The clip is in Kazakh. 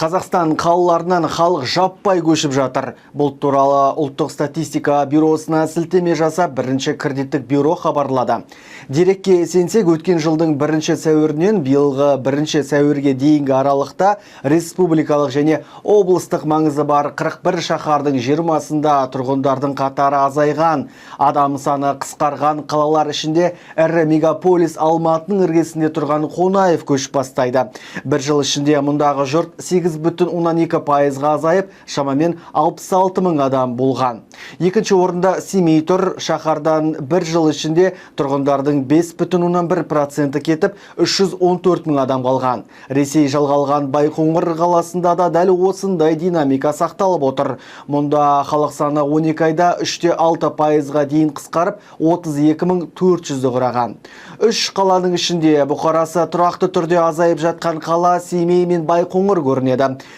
Қазақстан қалаларынан халық жаппай көшіп жатыр. Бұл туралы ұлттық статистика бюросына сілтеме жасап, бірінші кредиттік бюро хабарлады. Дерекке сенсек, өткен жылдың 1 сәуірінен биылғы 1 сәуірге дейінгі аралықта республикалық және облыстық маңызы бар 41 шаһардың 20-сында тұрғындардың қатары азайған. Адам саны қысқарған қалалар ішінде ірі мегаполис Алматының іргесінде тұрған Қонаев көш бастайды. Бір жыл ішінде мұндағы жұрт 8,2% азайып, шамамен 66 мың адам болған. Екінші орында Семей тұр. Шаһардан бір жыл ішінде тұрғындардың 5,1% кетіп, 314 мың адам қалған. Ресей жалға алған Байқоңыр қаласында да дәл осындай динамика сақталып отыр. Мұнда халық саны 12 айда 3,6%-ға дейін қысқарып, 32,400-ді құраған. 3 қаланың ішінде бұқарасы тұрақты түрде азайып жатқан қала Семей мен Байқоңыр көрінеді.